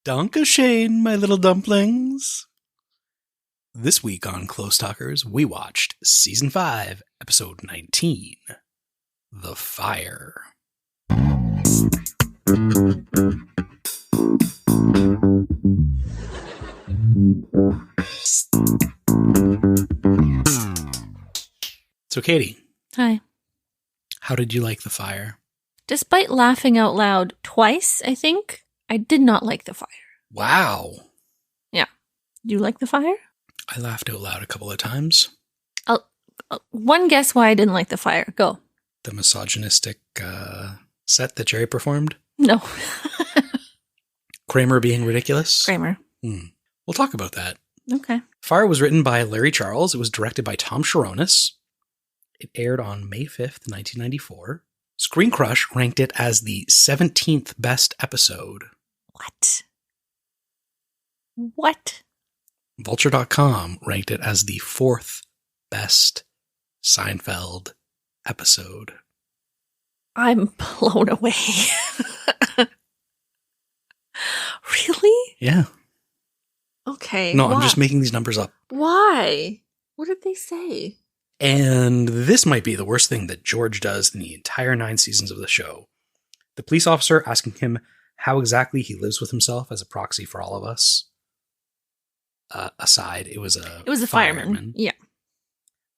Dankeschön, my little dumplings. This week on Close Talkers, we watched Season 5, Episode 19, The Fire. So, Katie. Hi. How did you like The Fire? Despite laughing out loud twice, I think, I did not like The Fire. Wow. Yeah. Do you like The Fire? I laughed out loud a couple of times. One guess why I didn't like The Fire. Go. The misogynistic set that Jerry performed? No. Kramer being ridiculous? Kramer. We'll talk about that. Okay. Fire was written by Larry Charles. It was directed by Tom Sharonis. It aired on May 5th, 1994. Screen Crush ranked it as the 17th best episode. What? Vulture.com ranked it as the 4th best Seinfeld episode. I'm blown away. Really? Yeah. Okay. No, why? I'm just making these numbers up. Why? What did they say? And this might be the worst thing that George does in the entire 9 seasons of the show. The police officer asking him how exactly he lives with himself as a proxy for all of us. Aside, it was a fireman. Yeah.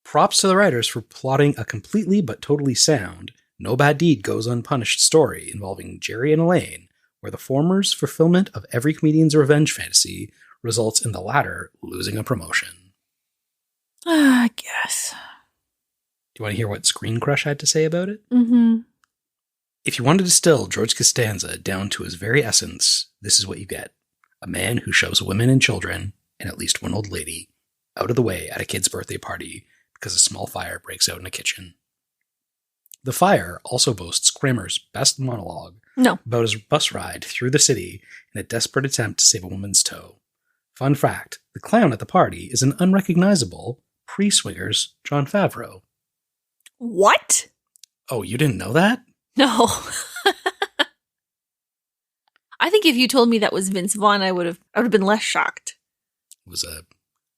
Props to the writers for plotting a completely but totally sound, no bad deed goes unpunished story involving Jerry and Elaine, where the former's fulfillment of every comedian's revenge fantasy results in the latter losing a promotion. I guess. Do you want to hear what Screen Crush had to say about it? Mm-hmm. If you want to distill George Costanza down to his very essence, this is what you get. A man who shoves women and children, and at least one old lady, out of the way at a kid's birthday party because a small fire breaks out in a kitchen. The Fire also boasts Kramer's best monologue about his bus ride through the city in a desperate attempt to save a woman's toe. Fun fact, the clown at the party is an unrecognizable pre-Swingers Jon Favreau. What? Oh, you didn't know that? No. I think if you told me that was Vince Vaughn, I would have been less shocked. It was a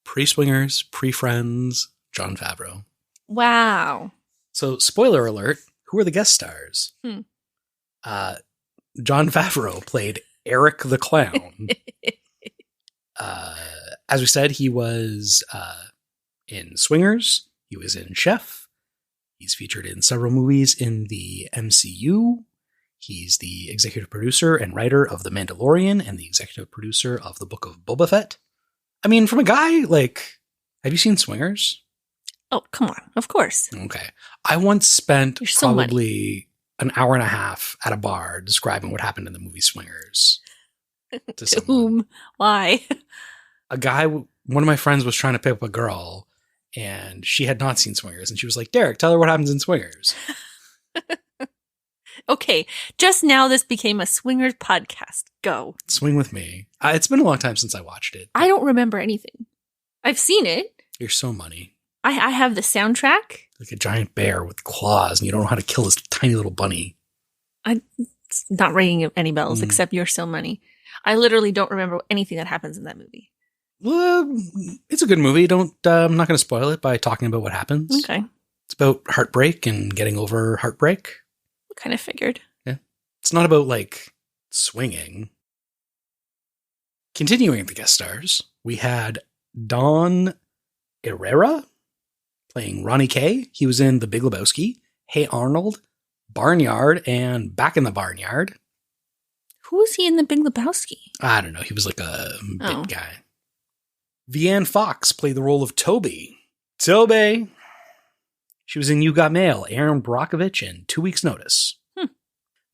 pre-Swingers, pre-Friends Jon Favreau. Wow. So, spoiler alert, who are the guest stars? Jon Favreau played Eric the Clown. As we said, he was in Swingers. He was in Chef. He's featured in several movies in the MCU. He's the executive producer and writer of The Mandalorian and the executive producer of the Book of Boba Fett. I mean, from a guy, have you seen Swingers? Oh, come on. Of course. Okay. I once spent so probably an hour and a half at a bar describing what happened in the movie Swingers. To whom? Why? A guy, one of my friends was trying to pick up a girl, and she had not seen Swingers, and she was like, Derek, tell her what happens in Swingers. Okay, just now this became a Swingers podcast. Go. Swing with me. It's been a long time since I watched it. I don't remember anything. I've seen it. You're so money. I have the soundtrack. Like a giant bear with claws, and you don't know how to kill this tiny little bunny. It's not ringing any bells, except You're So Money. I literally don't remember anything that happens in that movie. Well, it's a good movie. I'm not going to spoil it by talking about what happens. Okay. It's about heartbreak and getting over heartbreak. Kind of figured. Yeah. It's not about, swinging. Continuing the guest stars, we had Don Herrera playing Ronnie K. He was in The Big Lebowski, Hey Arnold, Barnyard, and Back in the Barnyard. Who was he in The Big Lebowski? I don't know. He was like a big guy. Vianne Fox played the role of Toby. Toby! She was in You Got Mail, Aaron Brockovich, and 2 Weeks' Notice.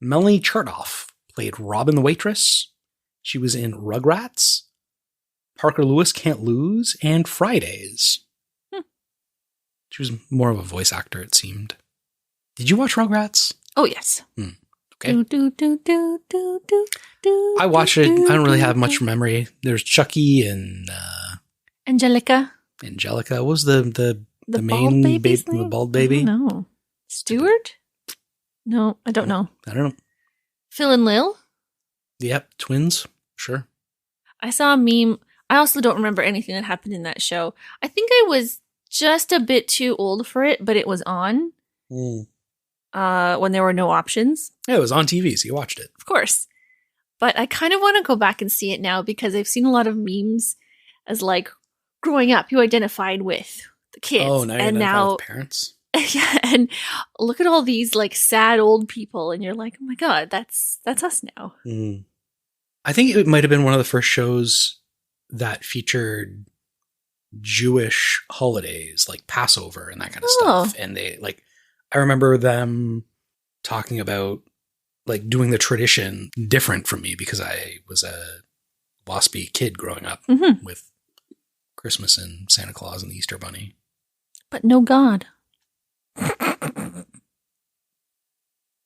Melanie Chertoff played Robin the Waitress. She was in Rugrats, Parker Lewis Can't Lose, and Fridays. She was more of a voice actor, it seemed. Did you watch Rugrats? Oh, yes. Okay. I watched it. I don't really have much memory. There's Chucky and Angelica. What was the main baby, the bald baby? No. Stuart? No, I don't know. I don't know. Phil and Lil? Yep, twins. Sure. I saw a meme. I also don't remember anything that happened in that show. I think I was just a bit too old for it, but it was on when there were no options. Yeah, it was on TV, so you watched it. Of course. But I kind of want to go back and see it now because I've seen a lot of memes as like growing up, you identified with the kids. Oh, now you identify with parents? Yeah, and look at all these like sad old people, and you're like, oh my god, that's us now. I think it might have been one of the first shows that featured Jewish holidays like Passover and that kind of stuff. And they like, I remember them talking about like doing the tradition different from me because I was a waspy kid growing up with Christmas and Santa Claus and the Easter Bunny. But no God.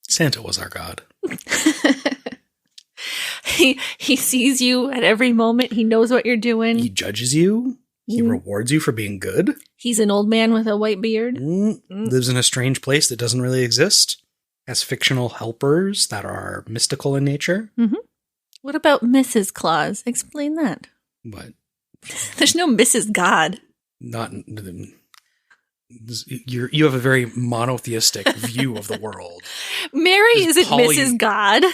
Santa was our God. He sees you at every moment. He knows what you're doing. He judges you. He rewards you for being good. He's an old man with a white beard. Lives in a strange place that doesn't really exist. Has fictional helpers that are mystical in nature. What about Mrs. Claus? Explain that. What? There's no Mrs. God. Not... You have a very monotheistic view of the world. Mary isn't Mrs. God.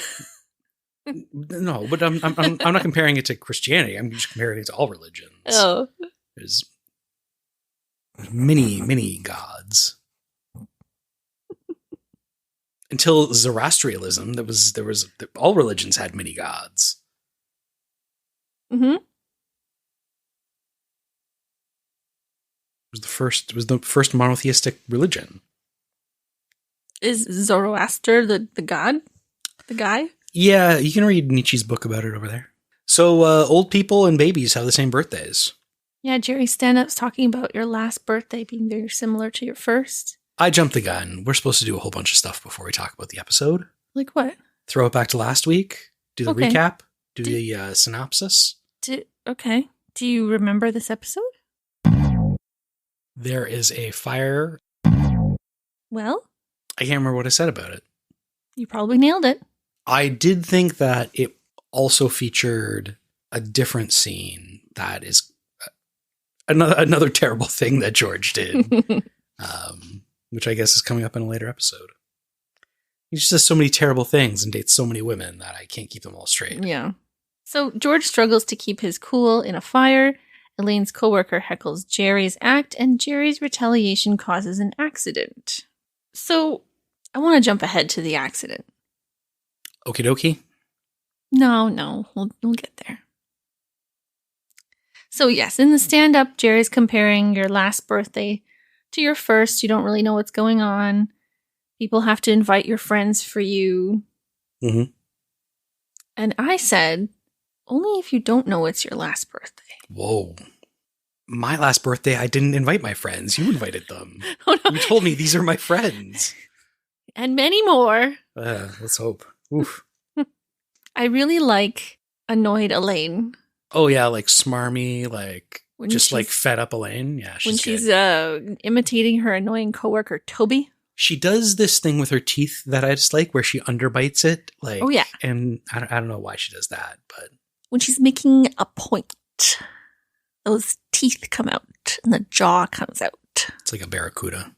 No, but I'm not comparing it to Christianity. I'm just comparing it to all religions. Oh, there's many gods. Until Zoroastrianism, there was all religions had many gods. It was the first monotheistic religion. Is Zoroaster the god? The guy? Yeah, you can read Nietzsche's book about it over there. So old people and babies have the same birthdays. Yeah, Jerry Stand-Up's talking about your last birthday being very similar to your first. I jumped the gun. We're supposed to do a whole bunch of stuff before we talk about the episode. Like what? Throw it back to last week. Do the recap. Do the synopsis. Okay. Do you remember this episode? There is a fire. Well? I can't remember what I said about it. You probably nailed it. I did think that it also featured a different scene that is another terrible thing that George did, which I guess is coming up in a later episode. He just does so many terrible things and dates so many women that I can't keep them all straight. Yeah. So George struggles to keep his cool in a fire. Elaine's coworker heckles Jerry's act, and Jerry's retaliation causes an accident. So I want to jump ahead to the accident. Okie dokie. No, we'll get there. So yes, in the stand-up, Jerry's comparing your last birthday to your first. You don't really know what's going on. People have to invite your friends for you. And I said, only if you don't know it's your last birthday. Whoa. My last birthday, I didn't invite my friends. You invited them. Oh, no. You told me these are my friends. And many more. Let's hope. Oof. I really like annoyed Elaine. Oh, yeah, like smarmy, like just like fed up Elaine. Yeah, she's imitating her annoying coworker, Toby. She does this thing with her teeth that I just like, where she underbites it. Like, oh, yeah. And I don't know why she does that, but when she's making a point, those teeth come out and the jaw comes out. It's like a barracuda.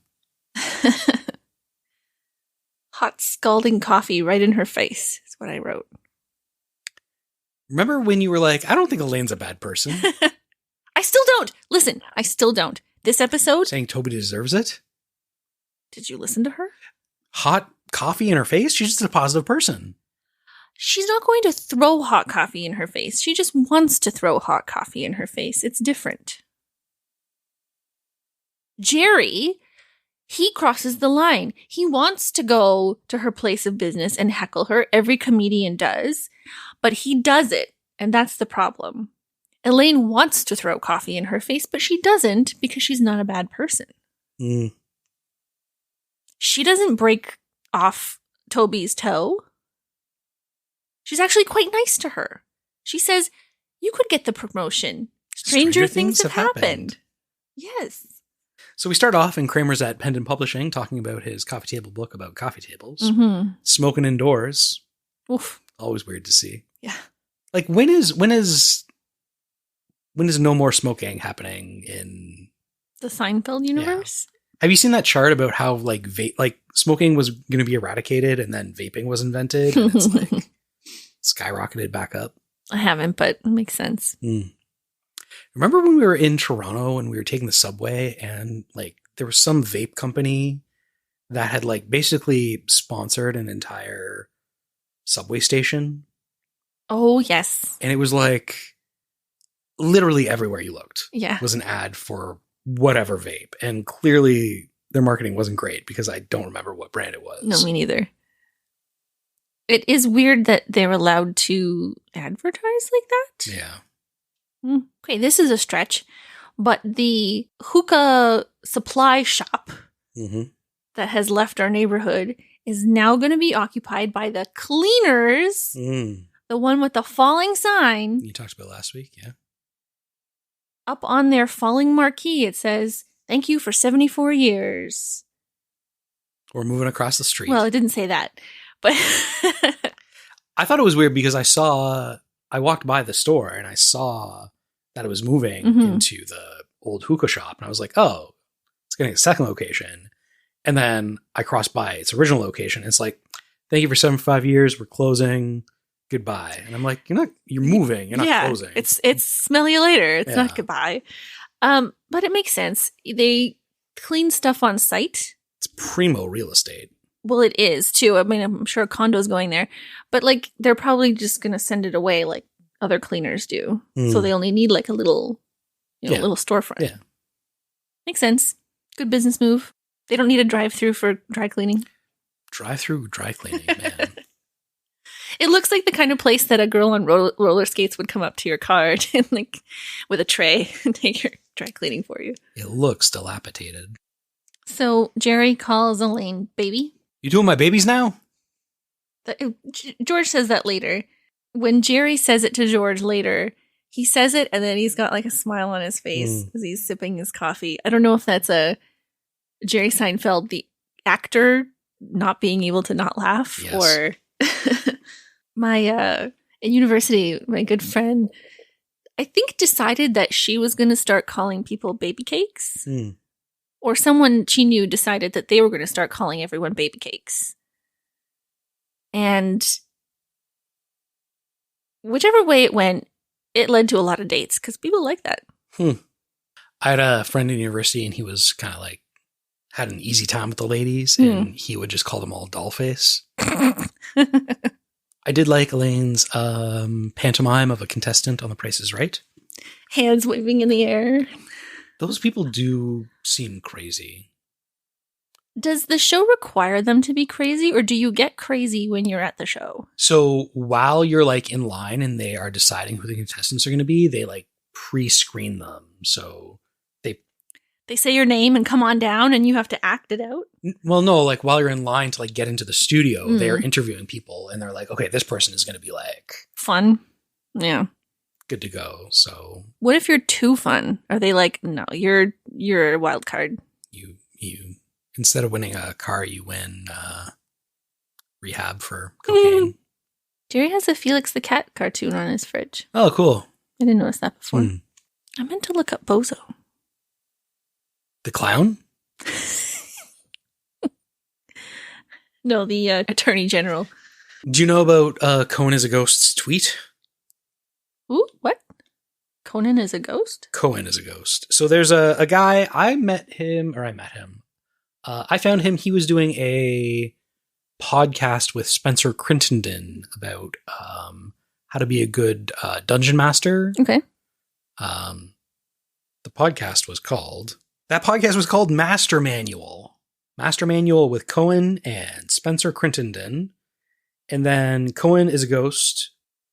Hot scalding coffee right in her face is what I wrote. Remember when you were like, I don't think Elaine's a bad person? I still don't. Listen, I still don't. This episode. Saying Toby deserves it? Did you listen to her? Hot coffee in her face? She's just a positive person. She's not going to throw hot coffee in her face. She just wants to throw hot coffee in her face. It's different. Jerry, he crosses the line. He wants to go to her place of business and heckle her. Every comedian does. But he does it. And that's the problem. Elaine wants to throw coffee in her face, but she doesn't because she's not a bad person. She doesn't break off Toby's toe. She's actually quite nice to her. She says, you could get the promotion. Stranger things have happened. Yes. So we start off, and Kramer's at Pendant Publishing talking about his coffee table book about coffee tables. Smoking indoors. Oof. Always weird to see. Yeah. Like, when is when is no more smoking happening in The Seinfeld universe? Have you seen that chart about how like smoking was going to be eradicated and then vaping was invented and it's like skyrocketed back up? I haven't, but it makes sense. Remember when we were in Toronto and we were taking the subway and like there was some vape company that had like basically sponsored an entire subway station? Oh, yes. And it was like literally everywhere you looked. Yeah. Was an ad for whatever vape. And clearly their marketing wasn't great because I don't remember what brand it was. No, me neither. It is weird that they're allowed to advertise like that. Yeah. Okay, this is a stretch, but the hookah supply shop that has left our neighborhood is now going to be occupied by the cleaners, the one with the falling sign. You talked about last week, yeah. Up on their falling marquee, it says, "Thank you for 74 years." We're moving across the street. Well, it didn't say that, but I thought it was weird because I walked by the store and I saw that it was moving into the old hookah shop. And I was like, oh, it's getting a second location. And then I crossed by its original location. It's like, thank you for 75 years. We're closing. Goodbye. And I'm like, you're moving. You're not closing. It's smell you later. It's not goodbye. But it makes sense. They clean stuff on site. It's primo real estate. Well, it is too. I mean, I'm sure a condo's going there, but like they're probably just going to send it away like other cleaners do. So they only need like a little, little storefront. Yeah. Makes sense. Good business move. They don't need a drive-through for dry cleaning. Drive-through dry cleaning, man. It looks like the kind of place that a girl on roller skates would come up to your car and like with a tray and take your dry cleaning for you. It looks dilapidated. So Jerry calls Elaine baby. You doing my babies now? George says that later. When Jerry says it to George later, he says it and then he's got like a smile on his face as he's sipping his coffee. I don't know if that's a Jerry Seinfeld, the actor, not being able to not laugh, or in university, my good friend, I think decided that she was going to start calling people baby cakes. Or someone she knew decided that they were going to start calling everyone baby cakes. And whichever way it went, it led to a lot of dates because people like that. I had a friend in university and he was kind of like, had an easy time with the ladies and he would just call them all dollface. I did like Elaine's pantomime of a contestant on The Price is Right. Hands waving in the air. Those people do seem crazy. Does the show require them to be crazy, or do you get crazy when you're at the show? So while you're like in line and they are deciding who the contestants are going to be, they like pre-screen them. So they say your name and come on down and you have to act it out? Well, no, like while you're in line to like get into the studio, they're interviewing people and they're like, okay, this person is going to be like fun. Yeah. Good to go. So what if you're too fun? Are they like, no, you're a wild card. You instead of winning a car, you win rehab for cocaine. Jerry has a Felix the Cat cartoon on his fridge. Oh, cool. I didn't notice that before. I meant to look up Bozo. The clown? No, the Attorney General. Do you know about Cohen is a Ghost's tweet? Ooh, what? Conan is a ghost? Cohen is a ghost. So there's a guy, I met him. I found him, he was doing a podcast with Spencer Crittenden about how to be a good dungeon master. Okay. The podcast was called Master Manual. Master Manual with Cohen and Spencer Crittenden. And then Cohen is a ghost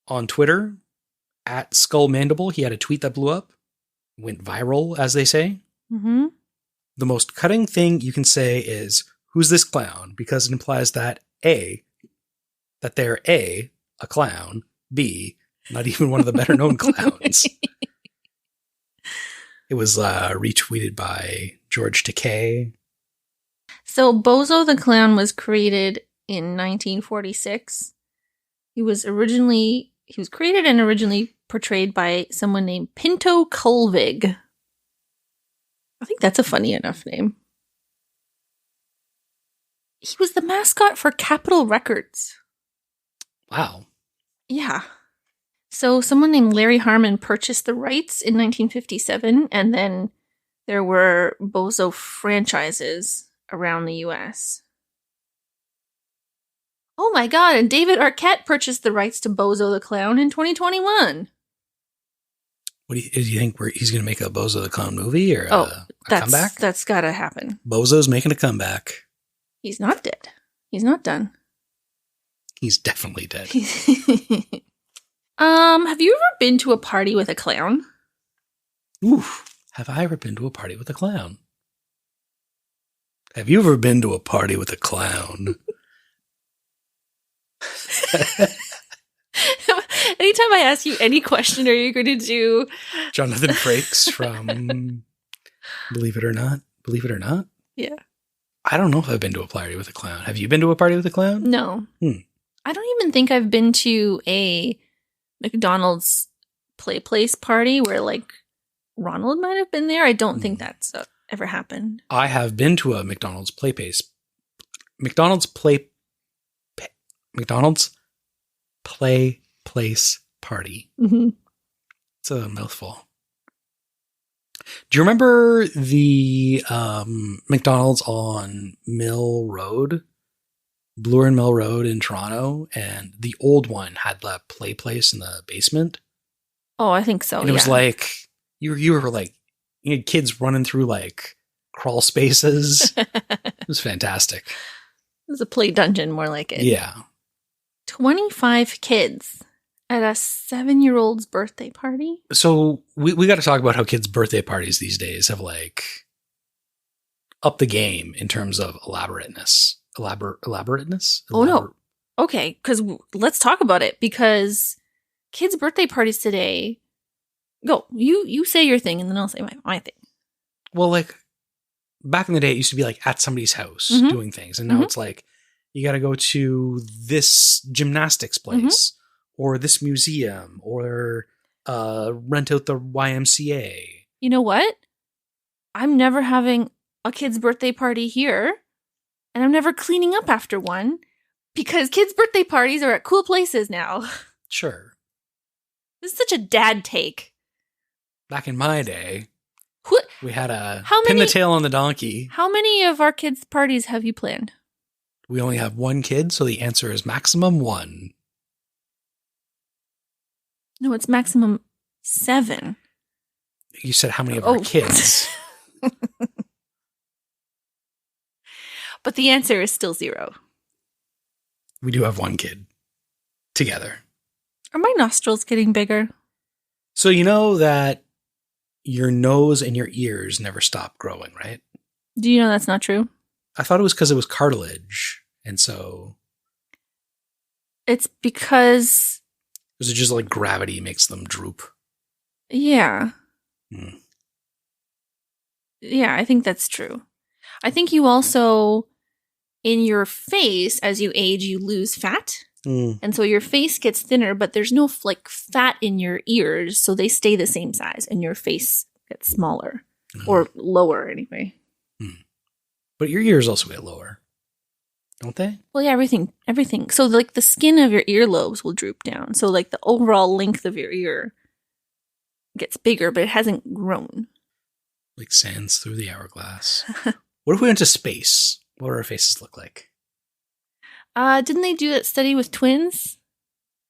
on Twitter at Skull Mandible. He had a tweet that blew up, went viral, as they say. Mm-hmm. The most cutting thing you can say is, who's this clown? Because it implies that that they're a clown, B, not even one of the better known clowns. It was retweeted by George Takei. So Bozo the Clown was created in 1946. He was created and originally portrayed by someone named Pinto Colvig. I think that's a funny enough name. He was the mascot for Capitol Records. Wow. Yeah. So someone named Larry Harmon purchased the rights in 1957, and then there were Bozo franchises around the U.S. Oh my god, and David Arquette purchased the rights to Bozo the Clown in 2021. Do you think he's going to make a Bozo the Clown movie or a comeback? That's got to happen. Bozo's making a comeback. He's not dead. He's not done. He's definitely dead. Have you ever been to a party with a clown? Ooh, have I ever been to a party with a clown? Have you ever been to a party with a clown? Anytime I ask you any question, are you going to do Jonathan Frakes from Believe It or Not? Believe It or Not? Yeah. I don't know if I've been to a party with a clown. Have you been to a party with a clown? No. I don't even think I've been to a McDonald's play place party where like Ronald might have been there. I don't think that's ever happened. I have been to a McDonald's play place. McDonald's play place party. Mm-hmm. It's a mouthful. Do you remember the McDonald's on Mill Road? Bloor and Mill Road in Toronto, and the old one had the play place in the basement. Oh, I think so. And it was like you were like you had kids running through like crawl spaces. It was fantastic. It was a play dungeon, more like it. Yeah. 25 kids at a 7-year-old's birthday party. So we got to talk about how kids' birthday parties these days have like upped the game in terms of elaborateness. Elaborateness? Oh, no. Okay, because let's talk about it, because kids' birthday parties today, go, you say your thing and then I'll say my thing. Well, like back in the day, it used to be like at somebody's house doing things. And now it's like, you got to go to this gymnastics place or this museum or rent out the YMCA. You know what? I'm never having a kid's birthday party here. And I'm never cleaning up after one because kids' birthday parties are at cool places now. Sure. This is such a dad take. Back in my day, we had a pin the tail on the donkey. How many of our kids' parties have you planned? We only have one kid, so the answer is maximum 1. No, it's maximum 7. You said how many of our kids? But the answer is still 0. We do have one kid together. Are my nostrils getting bigger? So you know that your nose and your ears never stop growing, right? Do you know that's not true? I thought it was because it was cartilage. And so... It's because... Was it just like gravity makes them droop? Yeah. Yeah, I think that's true. I think you also... In your face, as you age, you lose fat. And so your face gets thinner, but there's no like fat in your ears, so they stay the same size, and your face gets smaller or lower anyway. But your ears also get lower, don't they? Well, yeah, everything. So like the skin of your earlobes will droop down. So like the overall length of your ear gets bigger, but it hasn't grown. Like sands through the hourglass. What if we went to space? What do our faces look like? Didn't they do that study with twins?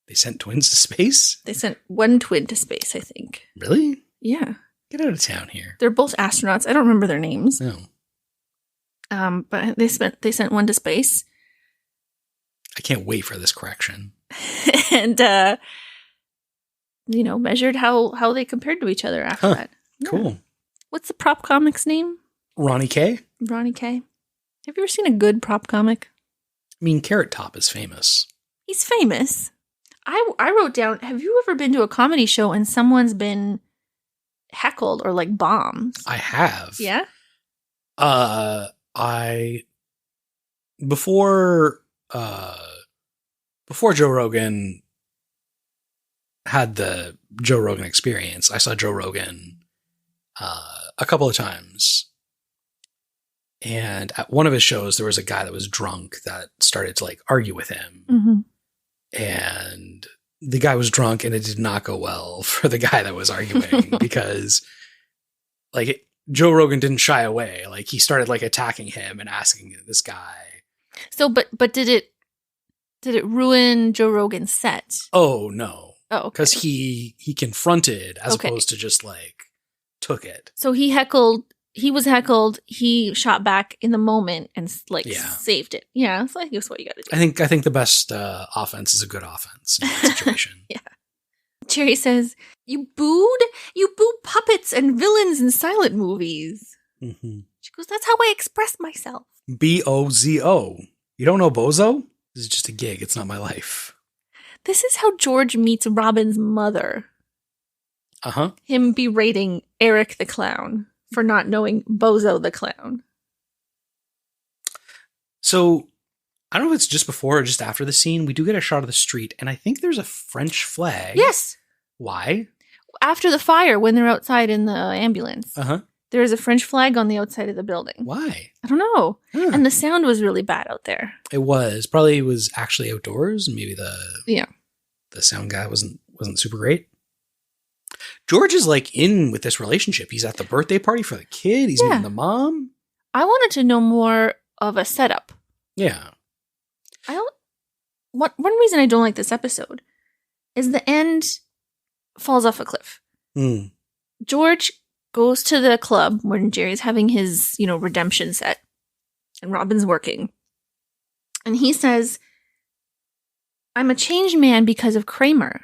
They sent twins to space? They sent one twin to space, I think. Really? Yeah. Get out of town here. They're both astronauts. I don't remember their names. No. But they sent one to space. I can't wait for this correction. And measured how they compared to each other after that. Yeah. Cool. What's the prop comic's name? Ronnie K? Ronnie K. Have you ever seen a good prop comic? I mean, Carrot Top is famous. He's famous. I wrote down, have you ever been to a comedy show and someone's been heckled or like bombs? I have. Yeah? Before Joe Rogan had the Joe Rogan Experience. I saw Joe Rogan a couple of times. And at one of his shows, there was a guy that was drunk that started to like argue with him. Mm-hmm. And the guy was drunk and it did not go well for the guy that was arguing because like Joe Rogan didn't shy away. Like he started like attacking him and asking this guy. So, but did it ruin Joe Rogan's set? Oh, no. Oh, okay. Because he confronted as opposed to just like took it. So he was heckled, he shot back in the moment and like saved it. Yeah, so I think that's what you got to do. I think the best offense is a good offense in that situation. Yeah. Jerry says, you boo puppets and villains in silent movies. Mm-hmm. She goes, that's how I express myself. Bozo. You don't know Bozo? This is just a gig. It's not my life. This is how George meets Robin's mother. Uh-huh. Him berating Eric the clown for not knowing Bozo the clown. So, I don't know if it's just before or just after the scene. We do get a shot of the street, and I think there's a French flag. Yes. Why? After the fire, when they're outside in the ambulance. Uh-huh. There is a French flag on the outside of the building. Why? I don't know. Huh. And the sound was really bad out there. It was. Probably was actually outdoors. Maybe the sound guy wasn't super great. George is like in with this relationship. He's at the birthday party for the kid. He's meeting the mom. I wanted to know more of a setup. Yeah. One reason I don't like this episode is the end falls off a cliff. Mm. George goes to the club when Jerry's having his, redemption set and Robin's working. And he says, I'm a changed man because of Kramer.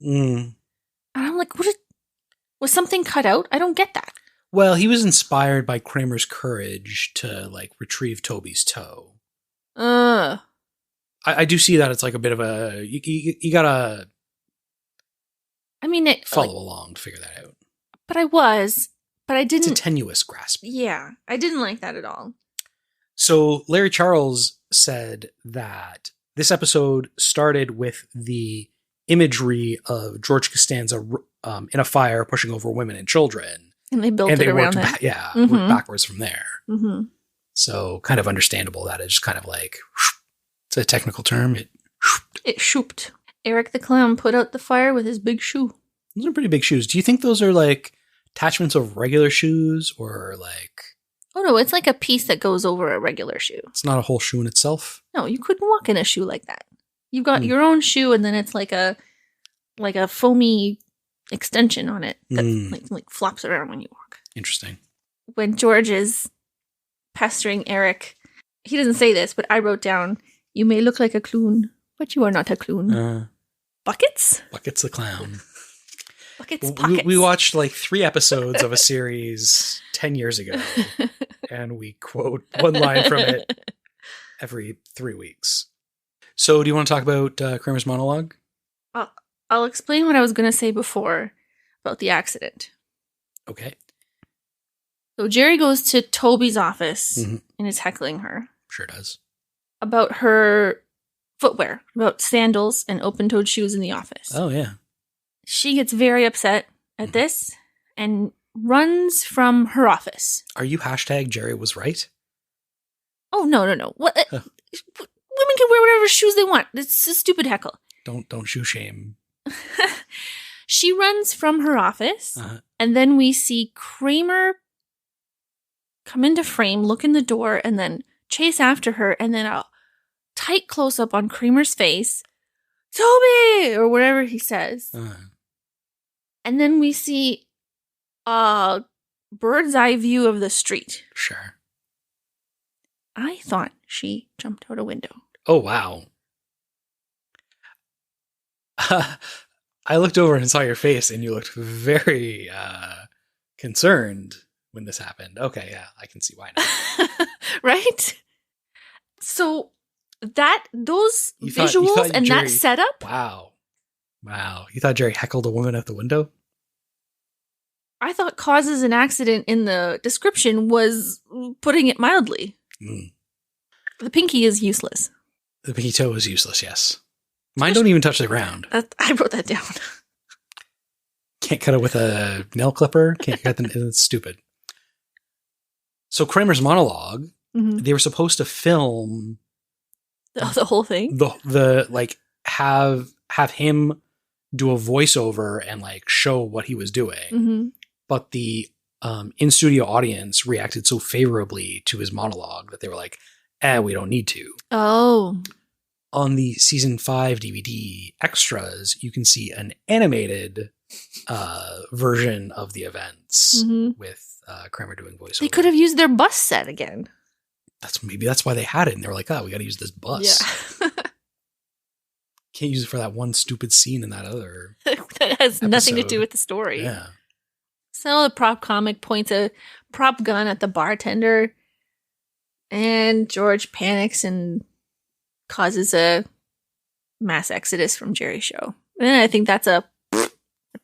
Mm. And I'm like, was something cut out? I don't get that. Well, he was inspired by Kramer's courage to like retrieve Toby's toe. I do see that it's like a bit of a you gotta. I mean, follow along to figure that out. But I didn't. It's a tenuous grasp. Yeah, I didn't like that at all. So Larry Charles said that this episode started with the imagery of George Costanza in a fire pushing over women and children. And they built it around that. Worked backwards from there. Mm-hmm. So kind of understandable that it's just kind of like, it's a technical term. It shooped. Eric the clown put out the fire with his big shoe. Those are pretty big shoes. Do you think those are like attachments of regular shoes or like... Oh no, it's like a piece that goes over a regular shoe. It's not a whole shoe in itself? No, you couldn't walk in a shoe like that. You've got your own shoe and then it's like a foamy extension on it that like flops around when you walk. Interesting. When George is pestering Eric, he doesn't say this, but I wrote down, you may look like a clown, but you are not a clown. Buckets? Buckets the clown. Buckets, pockets. We watched like 3 episodes of a series 10 years ago, and we quote one line from it every 3 weeks. So do you want to talk about Kramer's monologue? I'll explain what I was going to say before about the accident. Okay. So Jerry goes to Toby's office and is heckling her. Sure does. About her footwear, about sandals and open-toed shoes in the office. Oh, yeah. She gets very upset at this and runs from her office. Are you hashtag Jerry was right? Oh, no. What? Women can wear whatever shoes they want. It's a stupid heckle. Don't shoe shame. She runs from her office, and then we see Kramer come into frame, look in the door, and then chase after her, and then a tight close-up on Kramer's face. Toby! Or whatever he says. And then we see a bird's eye view of the street. Sure. I thought she jumped out a window. Oh, wow. I looked over and saw your face, and you looked very concerned when this happened. Okay, yeah, I can see why now. Right? So those visuals and Jerry, that setup. Wow. You thought Jerry heckled a woman at the window? I thought causes an accident in the description was putting it mildly. The pinky is useless. The pinky toe is useless, yes. Mine don't even touch the ground. I wrote that down. Can't cut it with a nail clipper. Can't cut it's stupid. So Kramer's monologue, they were supposed to film the whole thing. The like have him do a voiceover and like show what he was doing. But the in-studio audience reacted so favorably to his monologue that they were like, we don't need to. Oh. On the season 5 DVD extras, you can see an animated version of the events with Kramer doing voiceover. They could have used their bus set again. Maybe that's why they had it. And they were like, we got to use this bus. Yeah. Can't use it for that one stupid scene in that other that has nothing to do with the story. Yeah. So the prop comic points a prop gun at the bartender, and George panics and causes a mass exodus from Jerry's show. And I think that's at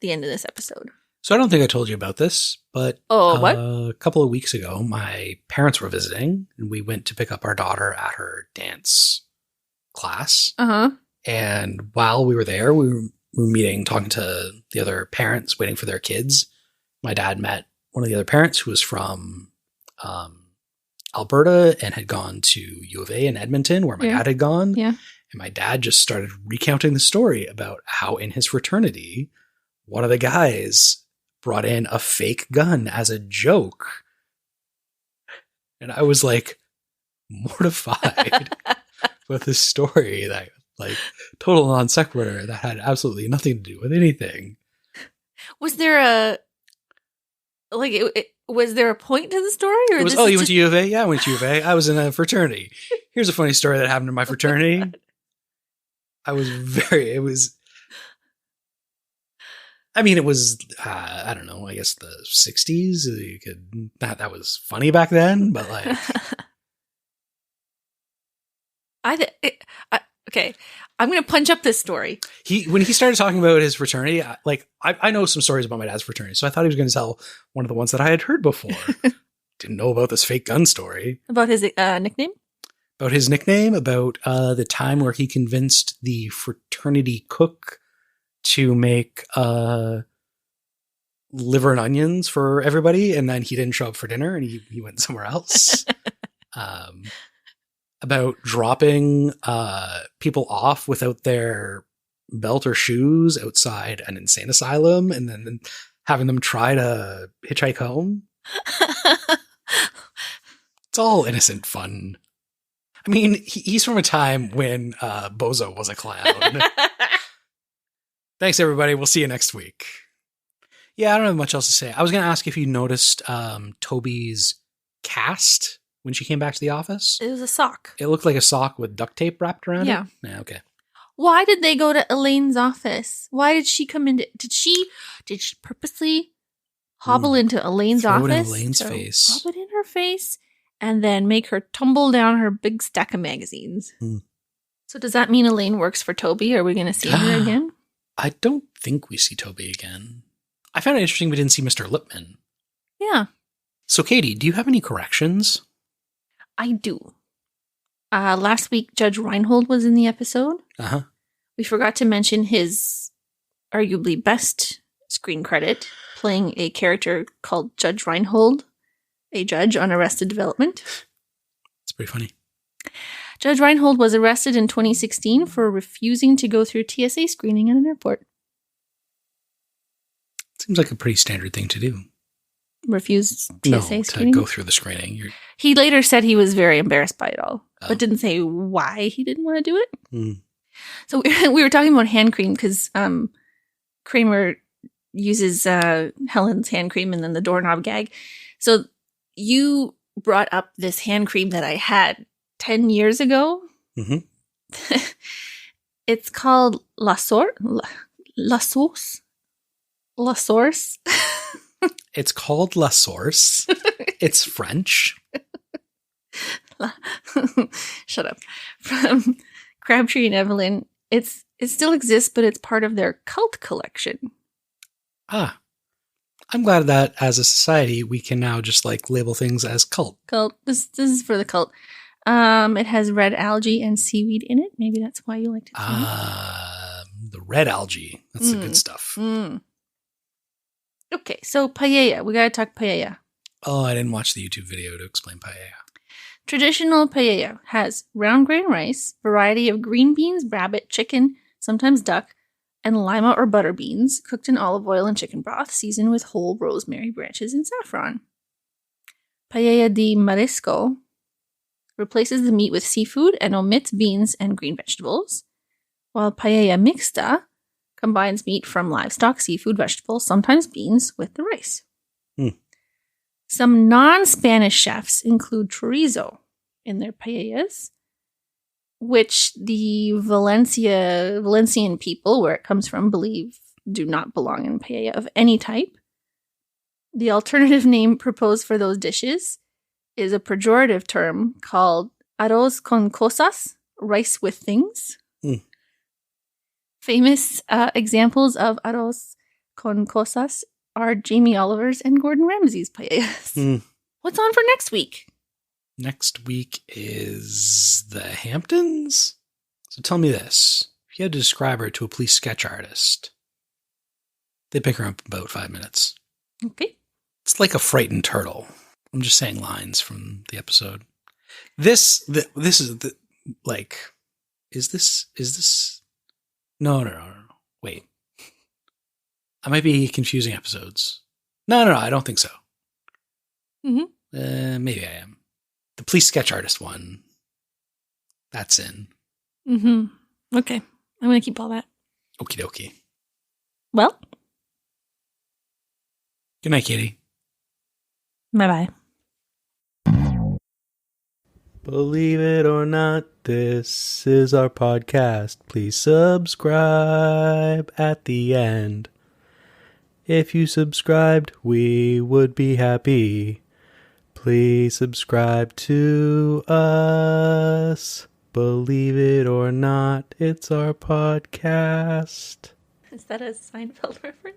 the end of this episode. So I don't think I told you about this, but what? A couple of weeks ago, my parents were visiting, and we went to pick up our daughter at her dance class. And while we were there, we were talking to the other parents, waiting for their kids. My dad met one of the other parents who was from Alberta and had gone to U of A in Edmonton, where my dad had gone. Yeah. And my dad just started recounting the story about how in his fraternity, one of the guys brought in a fake gun as a joke. And I was like mortified with this story that like total non sequitur that had absolutely nothing to do with anything. Was there a was there a point to the story? Or it was, you went to U of A? Yeah, I went to U of A. I was in a fraternity. Here's a funny story that happened in my fraternity. I was it was I don't know, I guess the 60s. You could, that was funny back then, but like. Okay, I'm going to punch up this story. When he started talking about his fraternity, I know some stories about my dad's fraternity, so I thought he was going to tell one of the ones that I had heard before. Didn't know about this fake gun story. About his nickname? About his nickname, about the time where he convinced the fraternity cook to make liver and onions for everybody, and then he didn't show up for dinner, and he went somewhere else. About dropping people off without their belt or shoes outside an insane asylum and then having them try to hitchhike home. It's all innocent fun. I mean, he's from a time when Bozo was a clown. Thanks, everybody. We'll see you next week. Yeah, I don't have much else to say. I was going to ask if you noticed Toby's cast when she came back to the office. It was a sock. It looked like a sock with duct tape wrapped around it? Yeah, okay. Why did they go to Elaine's office? Why did she come into... Did she purposely hobble into Elaine's office? Throw it in Elaine's face. Rub it in her face and then make her tumble down her big stack of magazines. So does that mean Elaine works for Toby? Are we going to see her again? I don't think we see Toby again. I found it interesting we didn't see Mr. Lipman. Yeah. So Katy, do you have any corrections? I do. Last week, Judge Reinhold was in the episode. We forgot to mention his arguably best screen credit, playing a character called Judge Reinhold, a judge on Arrested Development. It's pretty funny. Judge Reinhold was arrested in 2016 for refusing to go through TSA screening at an airport. Seems like a pretty standard thing to do. Refused TSA screening? To go through the screening. He later said he was very embarrassed by it all, but didn't say why he didn't want to do it. So we were talking about hand cream because Kramer uses Helen's hand cream and then the doorknob gag. So you brought up this hand cream that I had 10 years ago. It's called La Source. It's called La Source. It's French. Shut up. From Crabtree and Evelyn. It still exists, but it's part of their cult collection. I'm glad that as a society we can now just like label things as cult. Cult. This is for the cult. It has red algae and seaweed in it. Maybe that's why you liked it. The red algae. That's the good stuff. Okay, so paella. We gotta talk paella. Oh, I didn't watch the YouTube video to explain paella. Traditional paella has round grain rice, variety of green beans, rabbit, chicken, sometimes duck, and lima or butter beans, cooked in olive oil and chicken broth, seasoned with whole rosemary branches and saffron. Paella de marisco replaces the meat with seafood and omits beans and green vegetables, while paella mixta combines meat from livestock, seafood, vegetables, sometimes beans, with the rice. Some non-Spanish chefs include chorizo in their paellas, which the Valencian people, where it comes from, believe do not belong in paella of any type. The alternative name proposed for those dishes is a pejorative term called arroz con cosas, rice with things. Famous examples of arroz con cosas are Jamie Oliver's and Gordon Ramsay's paellas. What's on for next week? Next week is the Hamptons? So tell me this. If you had to describe her to a police sketch artist, they'd pick her up in about 5 minutes. Okay. It's like a frightened turtle. I'm just saying lines from the episode. This is the, like, is this? No. Wait. I might be confusing episodes. No, I don't think so. Maybe I am. The police sketch artist one. That's in. Okay. I'm going to keep all that. Okie dokie. Well. Good night, Katy. Bye-bye. Believe it or not, this is our podcast. Please subscribe at the end. If you subscribed, we would be happy. Please subscribe to us. Believe it or not, it's our podcast. Is that a Seinfeld reference?